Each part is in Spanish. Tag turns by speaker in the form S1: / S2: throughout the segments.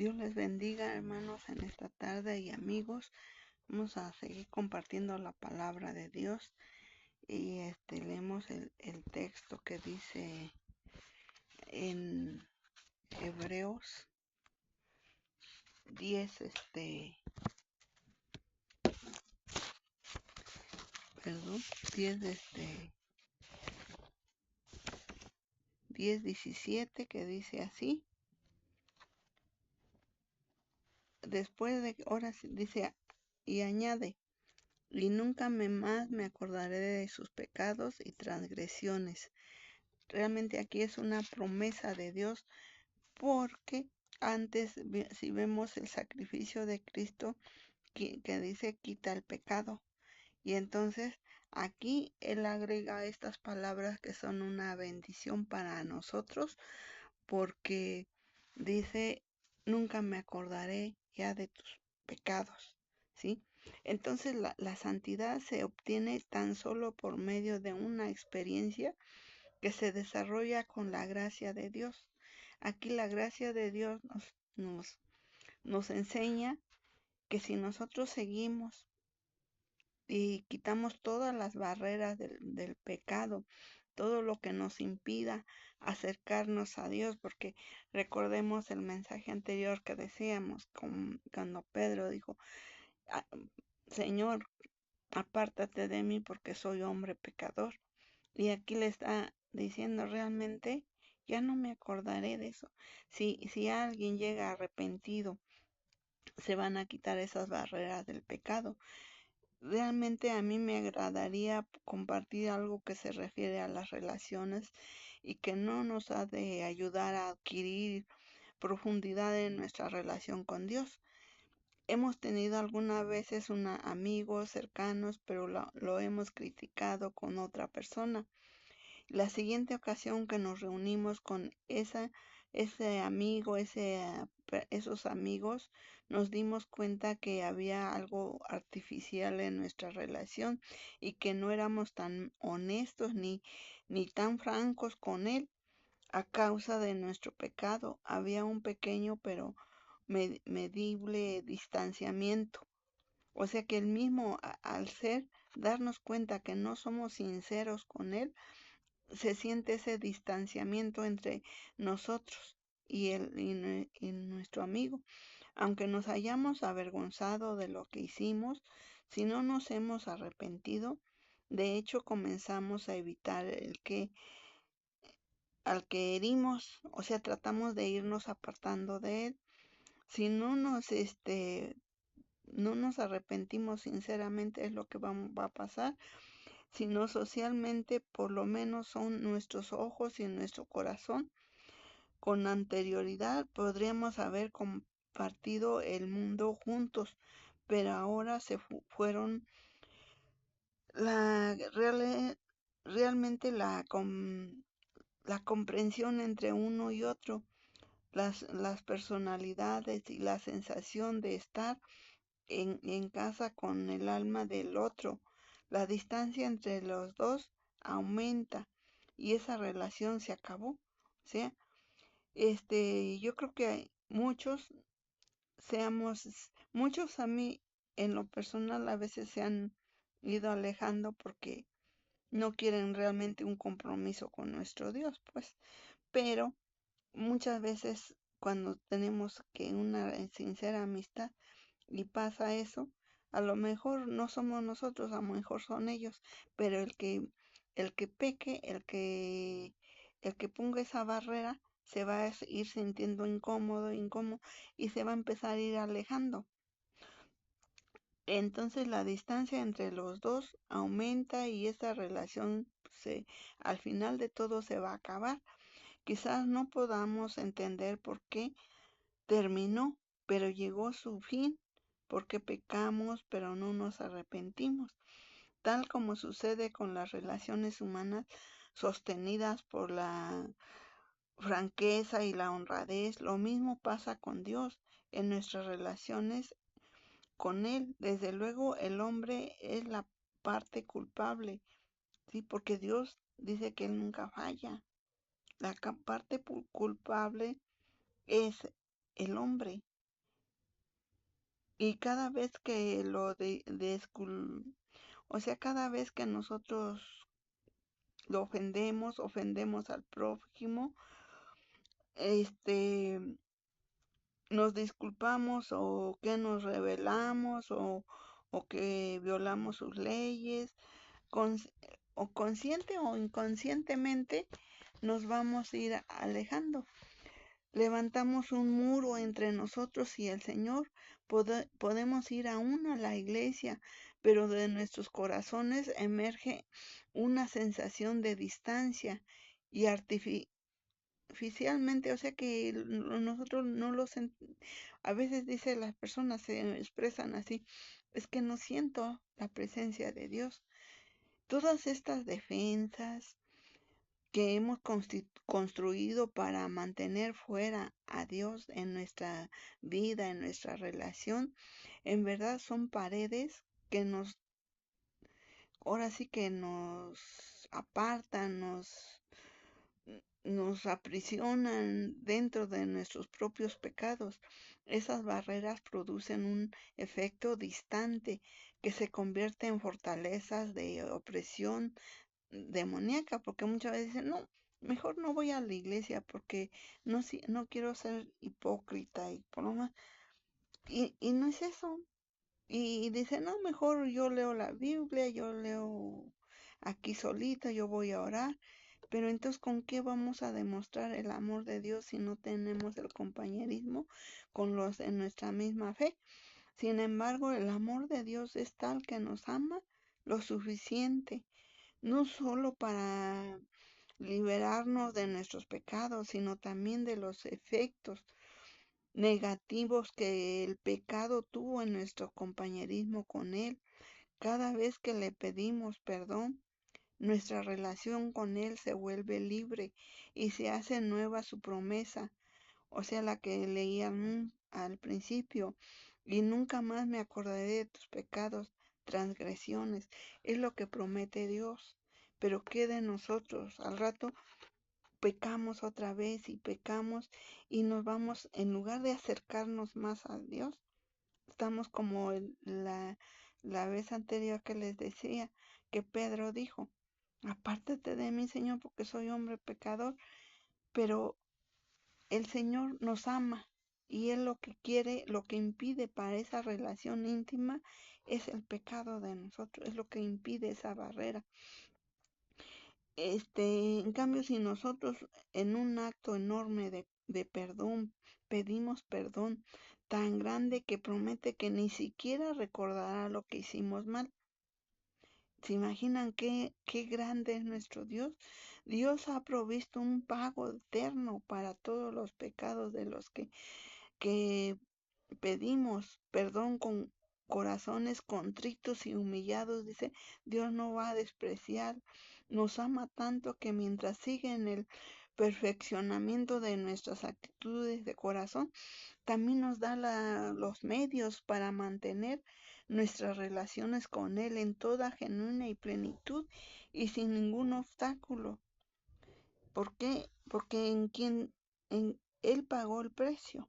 S1: Dios les bendiga, hermanos, en esta tarde y amigos. Vamos a seguir compartiendo la palabra de Dios y leemos el texto que dice en Hebreos 10, 10, 17, que dice así. Después de horas dice y añade, y nunca más me acordaré de sus pecados y transgresiones. Realmente aquí es una promesa de Dios porque antes, si vemos el sacrificio de Cristo que dice quita el pecado, y entonces aquí Él agrega estas palabras que son una bendición para nosotros, porque dice, nunca me acordaré ya de tus pecados, ¿sí? Entonces la santidad se obtiene tan solo por medio de una experiencia que se desarrolla con la gracia de Dios. Aquí la gracia de Dios nos, nos enseña que si nosotros seguimos y quitamos todas las barreras del pecado, todo lo que nos impida acercarnos a Dios, porque recordemos el mensaje anterior que decíamos, cuando Pedro dijo, "Ah, Señor, apártate de mí porque soy hombre pecador". Y aquí le está diciendo realmente, ya no me acordaré de eso. Si alguien llega arrepentido, se van a quitar esas barreras del pecado. Realmente a mí me agradaría compartir algo que se refiere a las relaciones y que no nos ha de ayudar a adquirir profundidad en nuestra relación con Dios. Hemos tenido algunas veces amigos cercanos, pero lo hemos criticado con otra persona. La siguiente ocasión que nos reunimos con ese amigo, esos amigos, nos dimos cuenta que había algo artificial en nuestra relación y que no éramos tan honestos ni tan francos con él a causa de nuestro pecado. Había un pequeño pero medible distanciamiento. O sea que el mismo, al darnos cuenta que no somos sinceros con él, se siente ese distanciamiento entre nosotros y nuestro amigo. Aunque nos hayamos avergonzado de lo que hicimos, si no nos hemos arrepentido, de hecho comenzamos a evitar al que herimos, o sea, tratamos de irnos apartando de él. Si no nos arrepentimos sinceramente, es lo que va a pasar, sino socialmente, por lo menos son nuestros ojos y nuestro corazón. Con anterioridad podríamos haber compartido el mundo juntos, pero ahora fueron la realmente la comprensión entre uno y otro, las personalidades y la sensación de estar en casa con el alma del otro. La distancia entre los dos aumenta y esa relación se acabó. O sea, yo creo que seamos, muchos a mí en lo personal a veces se han ido alejando porque no quieren realmente un compromiso con nuestro Dios, pues. Pero muchas veces cuando tenemos que una sincera amistad y pasa eso, a lo mejor no somos nosotros, a lo mejor son ellos, pero el que peque, el que ponga esa barrera, se va a ir sintiendo incómodo, y se va a empezar a ir alejando. Entonces la distancia entre los dos aumenta y esa relación al final de todo se va a acabar. Quizás no podamos entender por qué terminó, pero llegó su fin, porque pecamos, pero no nos arrepentimos. Tal como sucede con las relaciones humanas sostenidas por la franqueza y la honradez, lo mismo pasa con Dios en nuestras relaciones con Él. Desde luego, el hombre es la parte culpable, ¿sí? Porque Dios dice que Él nunca falla. La parte culpable es el hombre. Y cada vez que o sea, cada vez que nosotros lo ofendemos al prójimo, este, nos disculpamos o que nos rebelamos o que violamos sus leyes, cons- o consciente o inconscientemente nos vamos a ir alejando. Levantamos un muro entre nosotros y el Señor. Podemos ir aún a la iglesia, pero de nuestros corazones emerge una sensación de distancia y artificialmente, o sea que nosotros no lo sentimos. A veces dice las personas se expresan así, es que no siento la presencia de Dios. Todas estas defensas que hemos construido para mantener fuera a Dios en nuestra vida, en nuestra relación, en verdad son paredes que ahora sí que nos apartan, nos aprisionan dentro de nuestros propios pecados. Esas barreras producen un efecto distante que se convierte en fortalezas de opresión demoníaca, porque muchas veces dicen, no, mejor no voy a la iglesia porque no, no quiero ser hipócrita y por lo más. Y no es eso. Y dice, no, mejor yo leo la Biblia, yo leo aquí solita, yo voy a orar. Pero entonces, ¿con qué vamos a demostrar el amor de Dios si no tenemos el compañerismo con los en nuestra misma fe? Sin embargo, el amor de Dios es tal que nos ama lo suficiente, no solo para liberarnos de nuestros pecados, sino también de los efectos negativos que el pecado tuvo en nuestro compañerismo con Él. Cada vez que le pedimos perdón, nuestra relación con Él se vuelve libre y se hace nueva su promesa, o sea, la que leía al principio, y nunca más me acordaré de tus pecados, transgresiones, es lo que promete Dios. Pero ¿qué de nosotros? Al rato pecamos otra vez y pecamos y nos vamos, en lugar de acercarnos más a Dios, estamos como la vez anterior que les decía que Pedro dijo, apártate de mí, Señor, porque soy hombre pecador, pero el Señor nos ama y Él lo que quiere, lo que impide para esa relación íntima es el pecado de nosotros, es lo que impide esa barrera. En cambio, si nosotros en un acto enorme de perdón pedimos perdón tan grande que promete que ni siquiera recordará lo que hicimos mal. ¿Se imaginan qué grande es nuestro Dios? Dios ha provisto un pago eterno para todos los pecados de los que pedimos perdón con corazones contritos y humillados, dice, Dios no va a despreciar, nos ama tanto que mientras sigue en el perfeccionamiento de nuestras actitudes de corazón, también nos da los medios para mantener nuestras relaciones con Él en toda genuina y plenitud y sin ningún obstáculo. ¿Por qué? Porque en Él pagó el precio,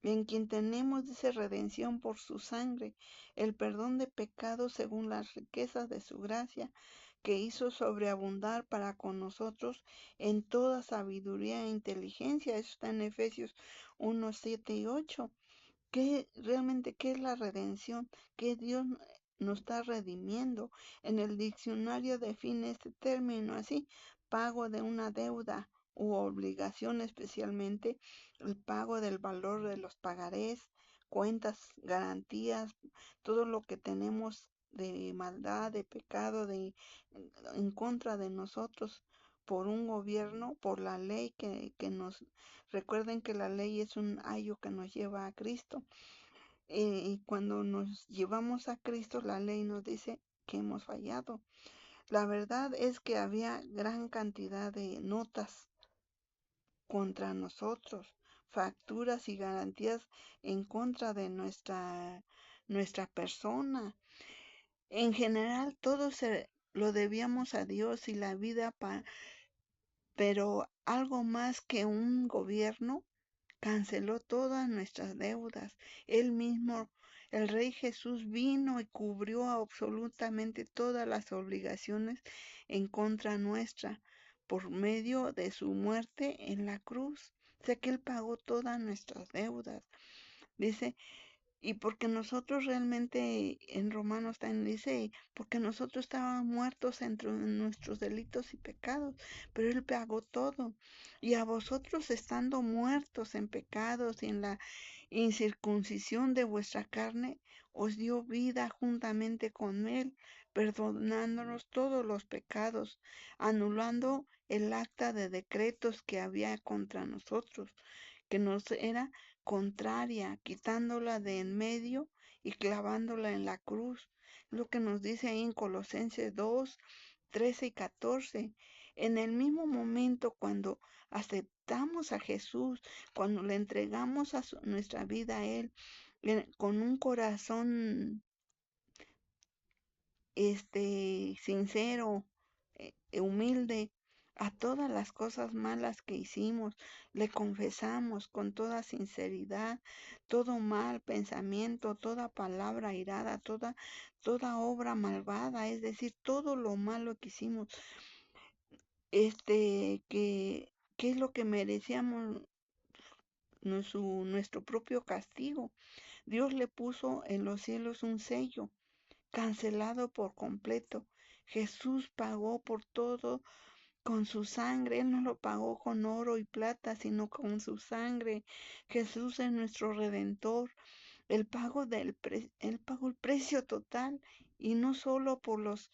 S1: en quien tenemos, dice, redención por su sangre, el perdón de pecados según las riquezas de su gracia, que hizo sobreabundar para con nosotros en toda sabiduría e inteligencia. Eso está en Efesios 1, 7 y 8. ¿Qué es la redención? ¿Qué Dios nos está redimiendo? En el diccionario define este término así: pago de una deuda u obligación, especialmente el pago del valor de los pagarés, cuentas, garantías, todo lo que tenemos de maldad, de pecado, en contra de nosotros por un gobierno, por la ley que nos. Recuerden que la ley es un ayo que nos lleva a Cristo. Y cuando nos llevamos a Cristo, la ley nos dice que hemos fallado. La verdad es que había gran cantidad de notas contra nosotros, facturas y garantías en contra de nuestra persona. En general, todo se lo debíamos a Dios y la vida, pero algo más que un gobierno canceló todas nuestras deudas. Él mismo, el Rey Jesús, vino y cubrió absolutamente todas las obligaciones en contra nuestra por medio de su muerte en la cruz. O sea que Él pagó todas nuestras deudas. Dice, y porque nosotros realmente, en Romanos también dice, porque nosotros estábamos muertos entre nuestros delitos y pecados, pero Él pagó todo. Y a vosotros estando muertos en pecados y en la incircuncisión de vuestra carne, os dio vida juntamente con Él, perdonándonos todos los pecados, anulando el acta de decretos que había contra nosotros, que nos era contraria, quitándola de en medio y clavándola en la cruz. Lo que nos dice ahí en Colosenses 2, 13 y 14. En el mismo momento cuando aceptamos a Jesús, cuando le entregamos nuestra vida a Él, con un corazón sincero, humilde, a todas las cosas malas que hicimos, le confesamos con toda sinceridad, todo mal pensamiento, toda palabra airada, toda obra malvada, es decir, todo lo malo que hicimos, que es lo que merecíamos nuestro propio castigo. Dios le puso en los cielos un sello cancelado por completo. Jesús pagó por todo con su sangre. Él no lo pagó con oro y plata, sino con su sangre. Jesús es nuestro redentor. Él pagó el precio total y no solo por los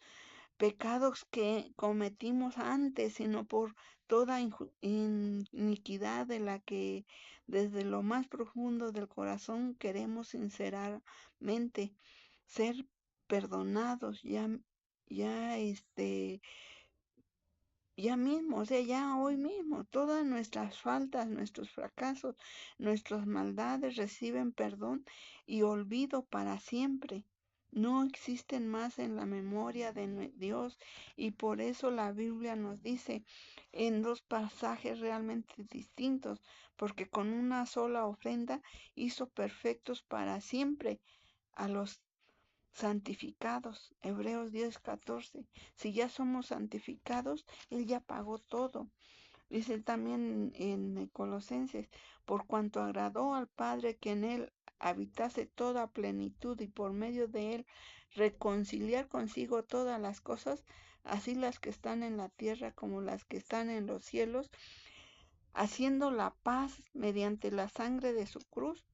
S1: pecados que cometimos antes, sino por toda iniquidad de la que desde lo más profundo del corazón queremos sinceramente ser perdonados ya ya mismo, o sea, ya hoy mismo, todas nuestras faltas, nuestros fracasos, nuestras maldades reciben perdón y olvido para siempre. No existen más en la memoria de Dios, y por eso la Biblia nos dice en dos pasajes realmente distintos, porque con una sola ofrenda hizo perfectos para siempre a los santificados. Hebreos 10:14. Si ya somos santificados, Él ya pagó todo. Dice también en Colosenses, por cuanto agradó al Padre que en Él habitase toda plenitud y por medio de Él reconciliar consigo todas las cosas, así las que están en la tierra como las que están en los cielos, haciendo la paz mediante la sangre de su cruz.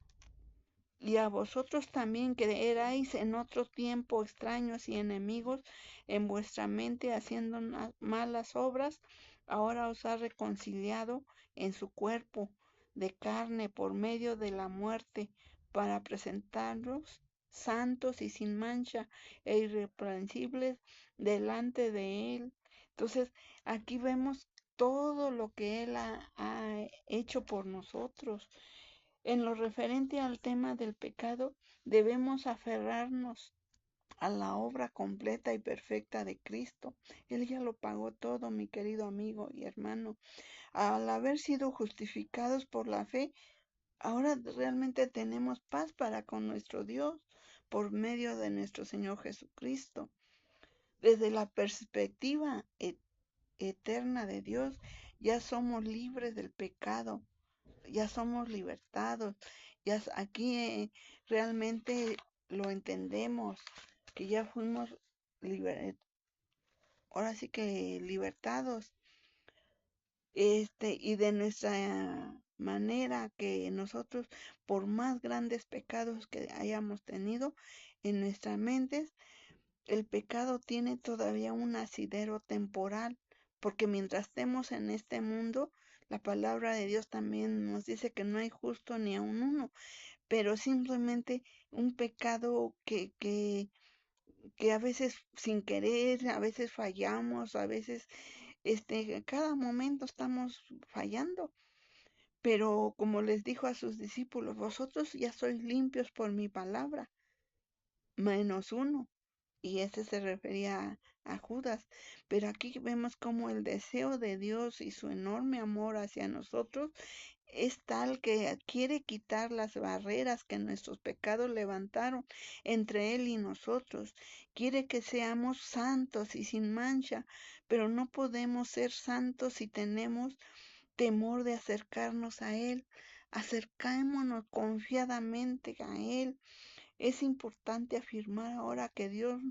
S1: Y a vosotros también que erais en otro tiempo extraños y enemigos en vuestra mente haciendo malas obras, ahora os ha reconciliado en su cuerpo de carne por medio de la muerte, para presentaros santos y sin mancha e irreprensibles delante de Él. Entonces, aquí vemos todo lo que Él ha hecho por nosotros. En lo referente al tema del pecado, debemos aferrarnos a la obra completa y perfecta de Cristo. Él ya lo pagó todo, mi querido amigo y hermano. Al haber sido justificados por la fe, ahora realmente tenemos paz para con nuestro Dios por medio de nuestro Señor Jesucristo. Desde la perspectiva eterna de Dios, ya somos libres del pecado, ya somos libertados, aquí realmente lo entendemos, que ya fuimos ahora sí que libertados, y de nuestra manera que nosotros, por más grandes pecados que hayamos tenido en nuestras mentes, el pecado tiene todavía un asidero temporal, porque mientras estemos en este mundo, la palabra de Dios también nos dice que no hay justo ni aun uno, pero simplemente un pecado que a veces sin querer, a veces fallamos, a veces cada momento estamos fallando. Pero como les dijo a sus discípulos, vosotros ya sois limpios por mi palabra, menos uno. Y ese se refería a Judas. Pero aquí vemos como el deseo de Dios y su enorme amor hacia nosotros es tal que quiere quitar las barreras que nuestros pecados levantaron entre Él y nosotros. Quiere que seamos santos y sin mancha, pero no podemos ser santos si tenemos temor de acercarnos a Él. Acercémonos confiadamente a Él. Es importante afirmar ahora que Dios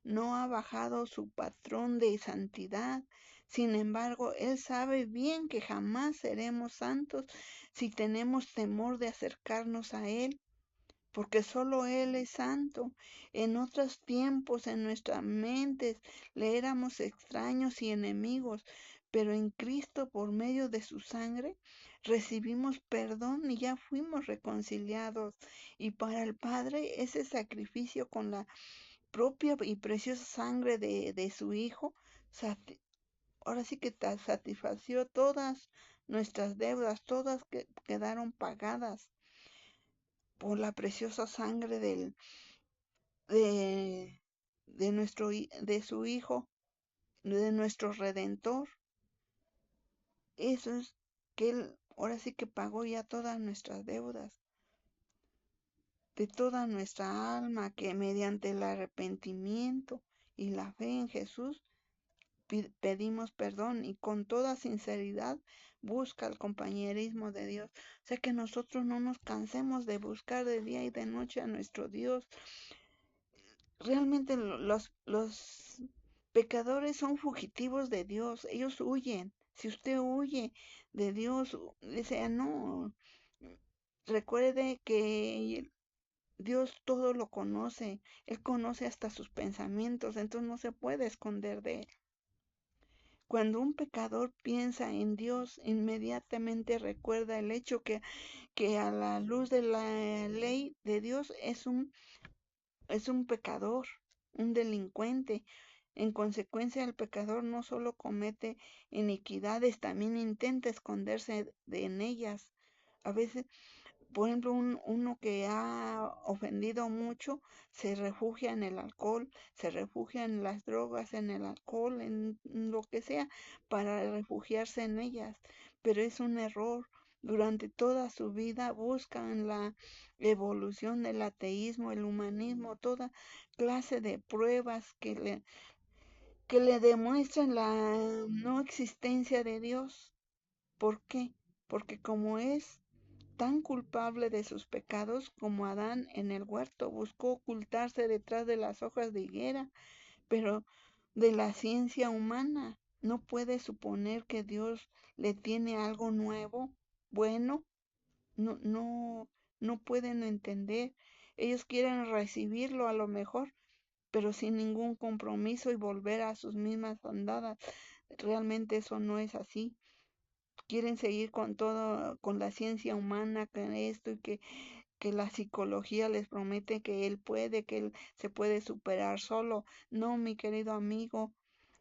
S1: no ha bajado su patrón de santidad. Sin embargo, Él sabe bien que jamás seremos santos si tenemos temor de acercarnos a Él, porque solo Él es santo. En otros tiempos, en nuestras mentes, le éramos extraños y enemigos, pero en Cristo, por medio de su sangre, recibimos perdón y ya fuimos reconciliados. Y para el Padre, ese sacrificio con la propia y preciosa sangre de su Hijo, ahora sí que satisfació todas nuestras deudas, todas que quedaron pagadas por la preciosa sangre de, de su Hijo, de nuestro Redentor. Eso es que Él ahora sí que pagó ya todas nuestras deudas, de toda nuestra alma, que mediante el arrepentimiento y la fe en Jesús pedimos perdón y con toda sinceridad busca el compañerismo de Dios. O sea que nosotros no nos cansemos de buscar de día y de noche a nuestro Dios. Realmente los pecadores son fugitivos de Dios, ellos huyen. Si usted huye de Dios, dice, no, recuerde que Dios todo lo conoce, Él conoce hasta sus pensamientos, entonces no se puede esconder de Él. Cuando un pecador piensa en Dios, inmediatamente recuerda el hecho que a la luz de la ley de Dios es un pecador, un delincuente. En consecuencia, el pecador no solo comete iniquidades, también intenta esconderse en ellas. A veces, por ejemplo, uno que ha ofendido mucho se refugia en el alcohol, se refugia en las drogas, en el alcohol, en lo que sea, para refugiarse en ellas. Pero es un error. Durante toda su vida buscan la evolución del ateísmo, el humanismo, toda clase de pruebas que le demuestran la no existencia de Dios. ¿Por qué? Porque como es tan culpable de sus pecados como Adán en el huerto, buscó ocultarse detrás de las hojas de higuera, pero de la ciencia humana no puede suponer que Dios le tiene algo nuevo, bueno, no, no pueden entender. Ellos quieren recibirlo a lo mejor, pero sin ningún compromiso y volver a sus mismas andadas. Realmente eso no es así. Quieren seguir con todo, con la ciencia humana, con esto y que la psicología les promete que él puede, que él se puede superar solo. No, mi querido amigo,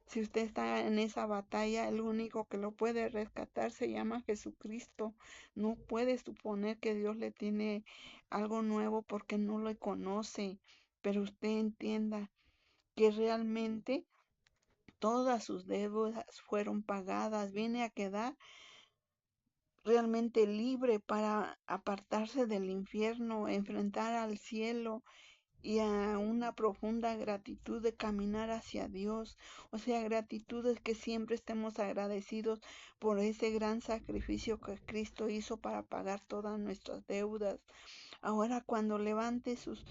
S1: si usted está en esa batalla, el único que lo puede rescatar se llama Jesucristo. No puede suponer que Dios le tiene algo nuevo porque no lo conoce. Pero usted entienda que realmente todas sus deudas fueron pagadas. Viene a quedar realmente libre para apartarse del infierno, enfrentar al cielo y a una profunda gratitud de caminar hacia Dios. O sea, gratitud es que siempre estemos agradecidos por ese gran sacrificio que Cristo hizo para pagar todas nuestras deudas. Ahora cuando levante sus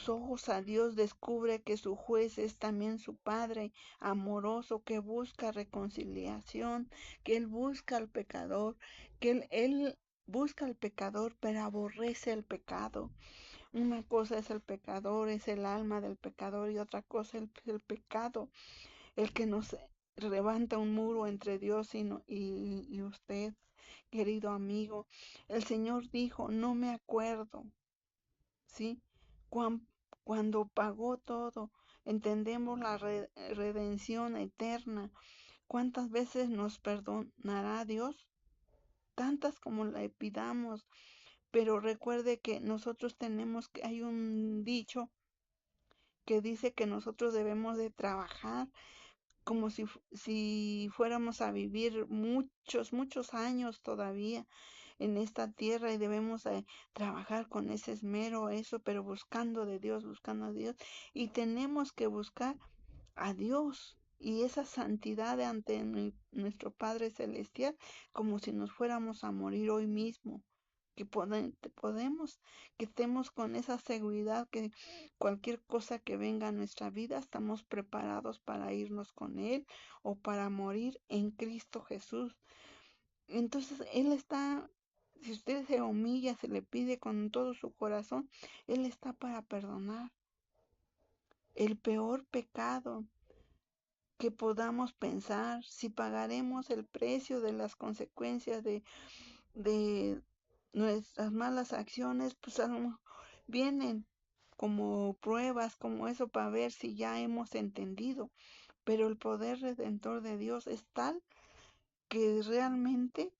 S1: ojos a Dios, descubre que su juez es también su Padre amoroso que busca reconciliación, que Él busca al pecador, que Él busca al pecador, pero aborrece el pecado. Una cosa es el pecador, es el alma del pecador, y otra cosa es el pecado, el que nos levanta un muro entre Dios y usted, querido amigo. El Señor dijo, no me acuerdo, ¿sí? Cuan- Cuando pagó todo, entendemos la redención eterna. ¿Cuántas veces nos perdonará Dios? Tantas como le pidamos. Pero recuerde que nosotros tenemos que, hay un dicho que dice que nosotros debemos de trabajar como si fuéramos a vivir muchos, muchos años todavía. en esta tierra y debemos trabajar con ese esmero, eso, pero buscando de Dios, buscando a Dios. Y tenemos que buscar a Dios y esa santidad ante nuestro Padre Celestial, como si nos fuéramos a morir hoy mismo. Que podemos, que estemos con esa seguridad que cualquier cosa que venga a nuestra vida, estamos preparados para irnos con Él o para morir en Cristo Jesús. Entonces, Él está, si usted se humilla, se le pide con todo su corazón, Él está para perdonar el peor pecado que podamos pensar, si pagaremos el precio de las consecuencias de nuestras malas acciones, pues vienen como pruebas, como eso, para ver si ya hemos entendido. Pero el poder redentor de Dios es tal que realmente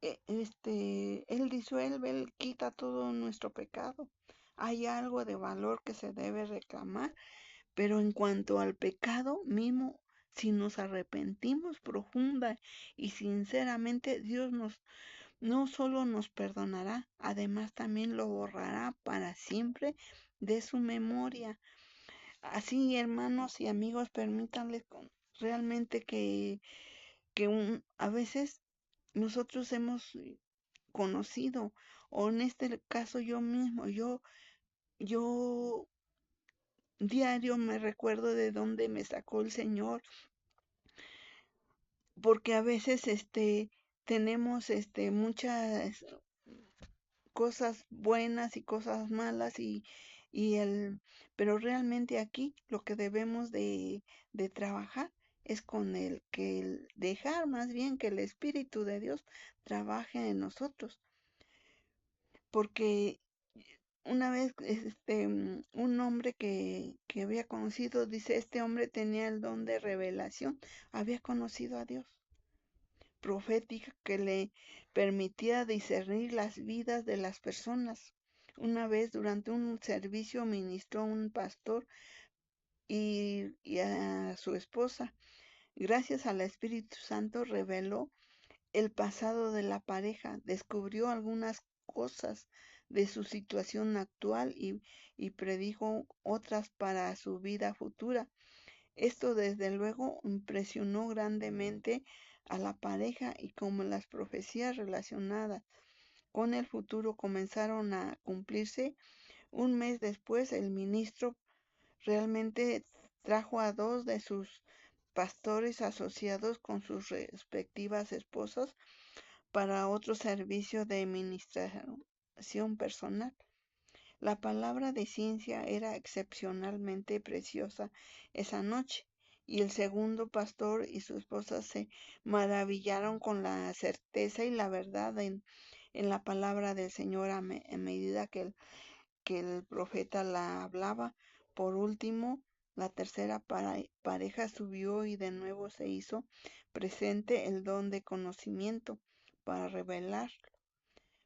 S1: Él disuelve, Él quita todo nuestro pecado. Hay algo de valor que se debe reclamar, pero en cuanto al pecado mismo, si nos arrepentimos profunda y sinceramente, Dios no solo nos perdonará, además también lo borrará para siempre de su memoria. Así, hermanos y amigos, permítanles realmente que a veces nosotros hemos conocido, o en este caso yo mismo, yo diario me recuerdo de dónde me sacó el Señor, porque a veces tenemos muchas cosas buenas y cosas malas y pero realmente aquí lo que debemos de trabajar es con el dejar más bien que el Espíritu de Dios trabaje en nosotros, porque una vez un hombre que había conocido, dice, este hombre tenía el don de revelación, había conocido a Dios profética que le permitía discernir las vidas de las personas. Una vez durante un servicio ministró un pastor y a su esposa. Gracias al Espíritu Santo reveló el pasado de la pareja, descubrió algunas cosas de su situación actual y predijo otras para su vida futura. Esto desde luego impresionó grandemente a la pareja y como las profecías relacionadas con el futuro comenzaron a cumplirse, un mes después el ministro realmente trajo a dos de sus pastores asociados con sus respectivas esposas para otro servicio de administración personal. La palabra de ciencia era excepcionalmente preciosa esa noche, y el segundo pastor y su esposa se maravillaron con la certeza y la verdad en la palabra del Señor a medida que el profeta la hablaba. Por último, la tercera pareja subió y de nuevo se hizo presente el don de conocimiento para revelar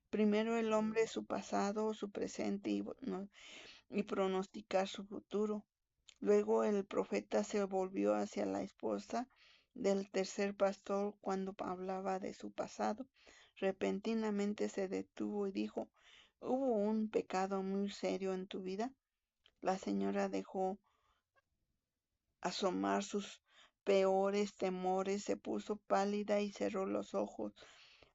S1: primero el hombre su pasado, su presente y pronosticar su futuro. Luego el profeta se volvió hacia la esposa del tercer pastor cuando hablaba de su pasado. Repentinamente se detuvo y dijo, ¿hubo un pecado muy serio en tu vida? La señora dejó asomar sus peores temores, se puso pálida y cerró los ojos.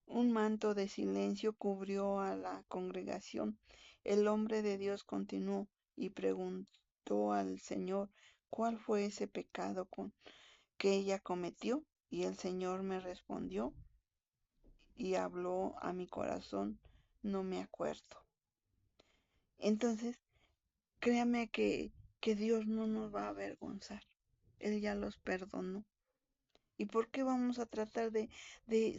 S1: Un manto de silencio cubrió a la congregación. El hombre de Dios continuó y preguntó al Señor cuál fue ese pecado que ella cometió. Y el Señor me respondió y habló a mi corazón, no me acuerdo. Entonces, créame que Dios no nos va a avergonzar. Él ya los perdonó. ¿Y por qué vamos a tratar de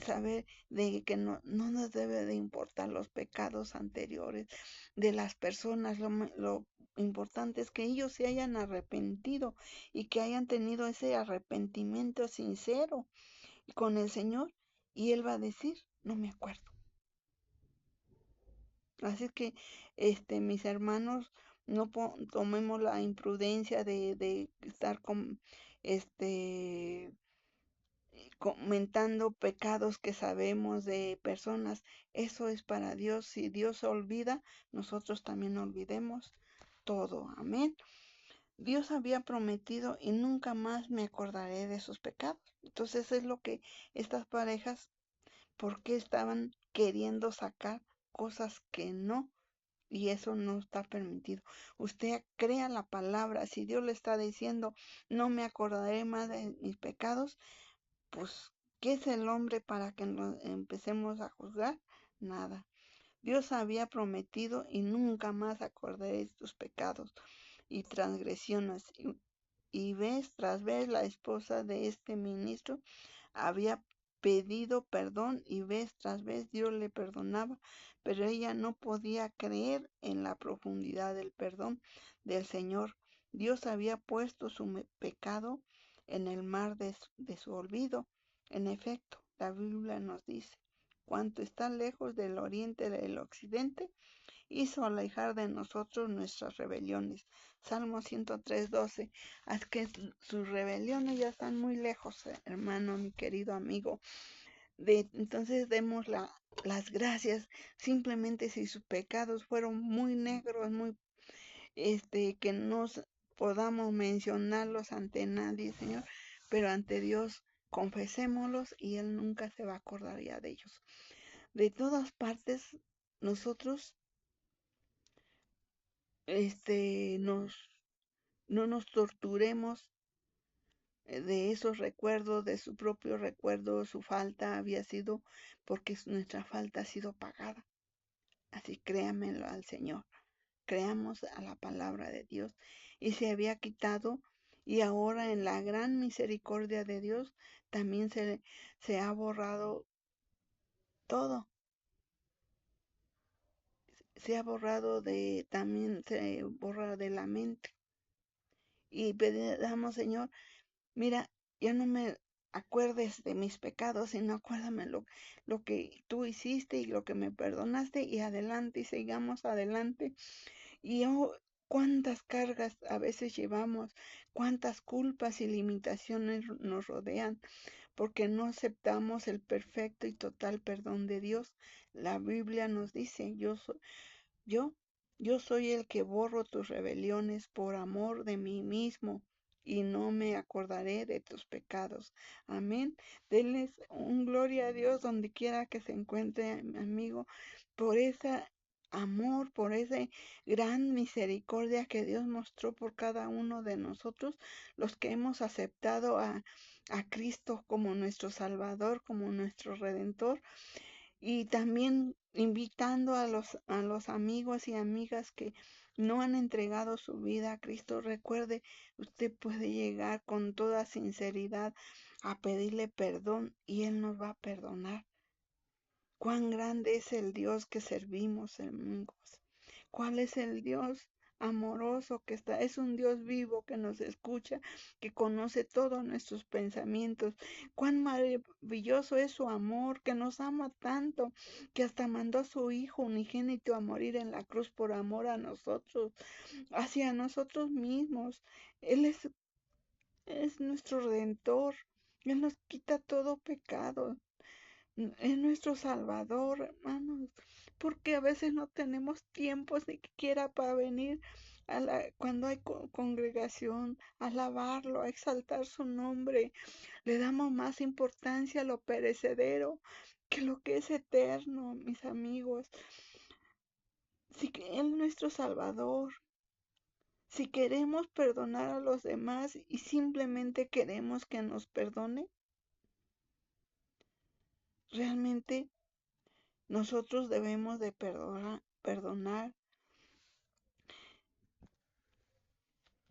S1: saber de que no nos debe de importar los pecados anteriores de las personas? Lo importante es que ellos se hayan arrepentido y que hayan tenido ese arrepentimiento sincero con el Señor y Él va a decir, no me acuerdo. Así que, mis hermanos, no tomemos la imprudencia de estar este comentando pecados que sabemos de personas. Eso es para Dios. Si Dios olvida, nosotros también olvidemos todo. Amén. Dios había prometido y nunca más me acordaré de sus pecados. Entonces es lo que estas parejas, ¿por qué estaban queriendo sacar cosas que no? Y eso no está permitido. Usted crea la palabra. Si Dios le está diciendo, no me acordaré más de mis pecados, pues, ¿qué es el hombre para que nos empecemos a juzgar? Nada. Dios había prometido y nunca más acordaré de tus pecados y transgresiones. Y vez tras vez la esposa de este ministro había pedido perdón y vez tras vez Dios le perdonaba, pero ella no podía creer en la profundidad del perdón del Señor. Dios había puesto su pecado en el mar de su olvido. En efecto, la Biblia nos dice, cuanto está lejos del oriente del occidente, hizo alejar de nosotros nuestras rebeliones. Salmo 103:12. Haz que sus rebeliones ya están muy lejos, hermano, mi querido amigo. Entonces demos las gracias. Simplemente si sus pecados fueron muy negros, muy, que no podamos mencionarlos ante nadie, Señor, pero ante Dios confesémoslos y Él nunca se va a acordar ya de ellos. De todas partes, nosotros nos, no nos torturemos de esos recuerdos, de su propio recuerdo, su falta había sido porque nuestra falta ha sido pagada. Así créamelo al Señor, creamos a la palabra de Dios y se había quitado y ahora en la gran misericordia de Dios también se ha borrado todo. Se ha borrado también se borra de la mente. Y pedimos, Señor, mira, ya no me acuerdes de mis pecados, sino acuérdame lo que tú hiciste y lo que me perdonaste y adelante y sigamos adelante. Y oh, cuántas cargas a veces llevamos, cuántas culpas y limitaciones nos rodean, porque no aceptamos el perfecto y total perdón de Dios. La Biblia nos dice, yo, yo soy el que borro tus rebeliones por amor de mí mismo y no me acordaré de tus pecados. Amén. Denles un gloria a Dios donde quiera que se encuentre, mi amigo, por ese amor, por esa gran misericordia que Dios mostró por cada uno de nosotros, los que hemos aceptado a Cristo como nuestro Salvador, como nuestro Redentor y también invitando a los amigos y amigas que no han entregado su vida a Cristo. Recuerde, usted puede llegar con toda sinceridad a pedirle perdón y Él nos va a perdonar. Cuán grande es el Dios que servimos, amigos. ¿Cuál es el Dios amoroso que está? Es un Dios vivo que nos escucha, que conoce todos nuestros pensamientos. Cuán maravilloso es su amor, que nos ama tanto, que hasta mandó a su Hijo unigénito a morir en la cruz por amor a nosotros, hacia nosotros mismos. Él es nuestro Redentor. Él nos quita todo pecado. Es nuestro Salvador, hermanos, porque a veces no tenemos tiempo ni siquiera para venir cuando hay congregación, a alabarlo, a exaltar su nombre. Le damos más importancia a lo perecedero que lo que es eterno, mis amigos. Si Él es nuestro Salvador, si queremos perdonar a los demás y simplemente queremos que nos perdone, realmente nosotros debemos de perdonar.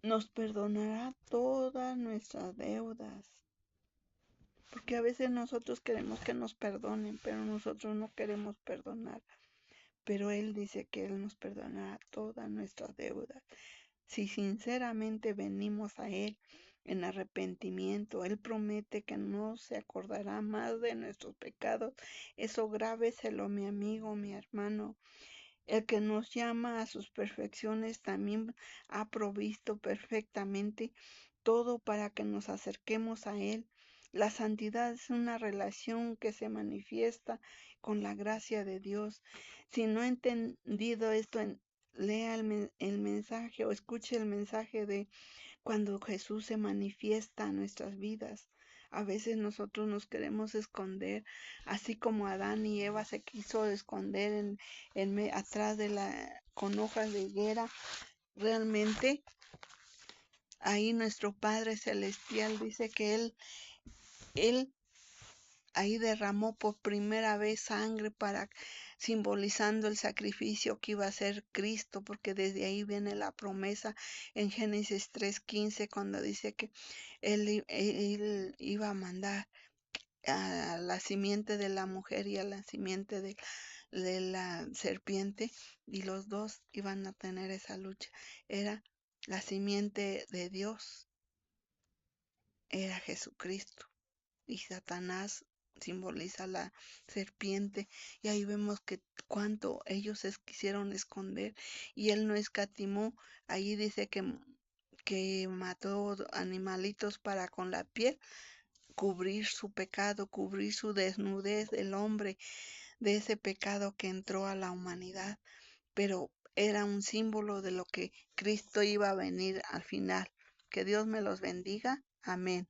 S1: Nos perdonará todas nuestras deudas. Porque a veces nosotros queremos que nos perdonen, pero nosotros no queremos perdonar. Pero Él dice que Él nos perdonará todas nuestras deudas. Si sinceramente venimos a Él en arrepentimiento, Él promete que no se acordará más de nuestros pecados. Eso grábeselo, mi amigo, mi hermano. El que nos llama a sus perfecciones también ha provisto perfectamente todo para que nos acerquemos a Él. La santidad es una relación que se manifiesta con la gracia de Dios. Si no ha entendido esto, lea el mensaje o escuche el mensaje de cuando Jesús se manifiesta en nuestras vidas. A veces nosotros nos queremos esconder, así como Adán y Eva se quiso esconder atrás de con hojas de higuera. Realmente ahí nuestro Padre Celestial dice que Él ahí derramó por primera vez sangre para simbolizando el sacrificio que iba a ser Cristo, porque desde ahí viene la promesa en Génesis 3:15 cuando dice que él iba a mandar a la simiente de la mujer y a la simiente de la serpiente, y los dos iban a tener esa lucha. Era la simiente de Dios, era Jesucristo. Y Satanás simboliza la serpiente, y ahí vemos que cuánto ellos quisieron esconder y él no escatimó. Ahí dice que mató animalitos para con la piel cubrir su pecado, cubrir su desnudez del hombre, de ese pecado que entró a la humanidad, pero era un símbolo de lo que Cristo iba a venir al final. Que Dios me los bendiga. Amén.